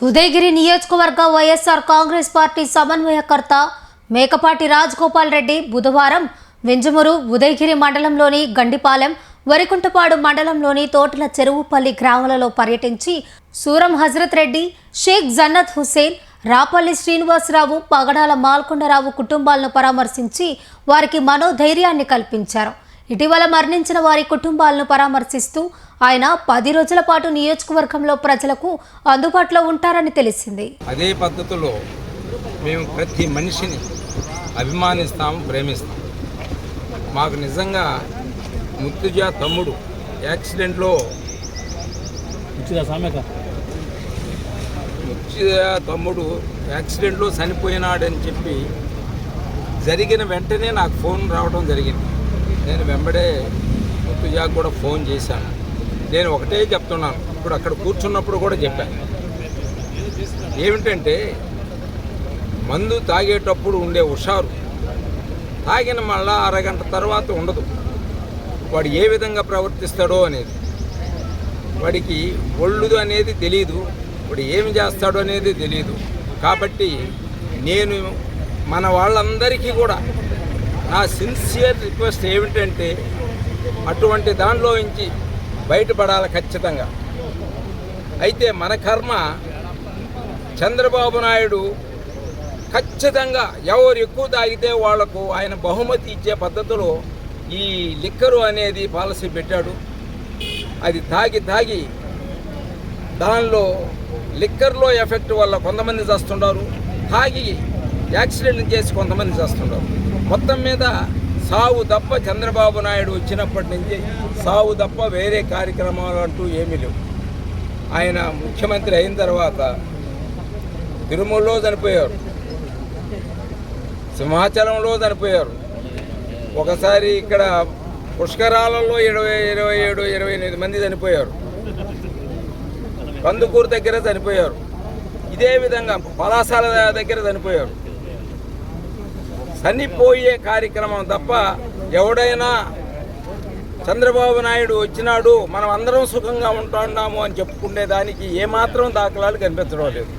ఉదయగిరి నియోజకవర్గ వైఎస్ఆర్ కాంగ్రెస్ పార్టీ సమన్వయకర్త మేకపాటి రాజగోపాల్ రెడ్డి బుధవారం వెంజమూరు ఉదయగిరి మండలంలోని గండిపాలెం వరికుంటపాడు మండలంలోని తోటల చెరువుపల్లి గ్రామాలలో పర్యటించి సూరం హజరత్ రెడ్డి, షేక్ జన్నత్ హుసేన్, రాపల్లి శ్రీనివాసరావు, పగడాల మాల్కొండరావు కుటుంబాలను పరామర్శించి వారికి మనోధైర్యాన్ని కల్పించారు. ఇటీవల మరణించిన వారి కుటుంబాలను పరామర్శిస్తూ ఆయన 10 రోజుల పాటు నియోజకవర్గంలో ప్రజలకు అందుబాటులో ఉంటారని తెలిసింది. అదే పద్ధతిలో మేము ప్రతి మనిషిని అభిమానిస్తాము, ప్రేమిస్తాం. మాకు నిజంగా ముత్తుజా తమ్ముడు యాక్సిడెంట్లో చనిపోయినాడని చెప్పి జరిగిన వెంటనే నాకు ఫోన్ రావడం జరిగింది. నేను వెంబడే ముత్తుజాకు కూడా ఫోన్ చేశాను. నేను ఒకటే చెప్తున్నాను, ఇప్పుడు అక్కడ కూర్చున్నప్పుడు కూడా చెప్పాను. ఏమిటంటే మందు తాగేటప్పుడు ఉండే హుషారు తాగిన మళ్ళా అరగంట తర్వాత ఉండదు. వాడు ఏ విధంగా ప్రవర్తిస్తాడో అనేది, వాడికి ఒళ్ళుదు అనేది తెలియదు, వాడు ఏమి చేస్తాడో అనేది తెలియదు. కాబట్టి నేను మన వాళ్ళందరికీ కూడా నా సిన్సియర్ రిక్వెస్ట్ ఏమిటంటే అటువంటి దాంట్లో నుంచి బయటపడాలి ఖచ్చితంగా. అయితే మన కర్మ చంద్రబాబు నాయుడు ఖచ్చితంగా ఎవరు ఎక్కువ తాగితే వాళ్లకు ఆయన బహుమతి ఇచ్చే పద్ధతిలో ఈ లిక్కరు అనేది పాలసీ పెట్టాడు. అది తాగి దానిలో లిక్కర్లో ఎఫెక్ట్ వల్ల కొంతమంది చేస్తుంటారు, తాగి యాక్సిడెంట్ చేసి కొంతమంది చేస్తుంటారు. మొత్తం మీద సావు తప్ప చంద్రబాబు నాయుడు వచ్చినప్పటి నుంచి సావు తప్ప వేరే కార్యక్రమాలు అంటూ ఏమీ లేవు. ఆయన ముఖ్యమంత్రి అయిన తర్వాత తిరుమలలో చనిపోయారు, సింహాచలంలో చనిపోయారు, ఒకసారి ఇక్కడ పుష్కరాలలో 27-28 మంది చనిపోయారు, కందుకూరు దగ్గర చనిపోయారు, ఇదే విధంగా పలాసాల దగ్గర చనిపోయారు. చనిపోయే కార్యక్రమం తప్ప ఎవడైనా చంద్రబాబు నాయుడు వచ్చినాడు మనం అందరం సుఖంగా ఉంటున్నాము అని చెప్పుకునే దానికి ఏమాత్రం దాఖలాలు కనిపించడం లేదు.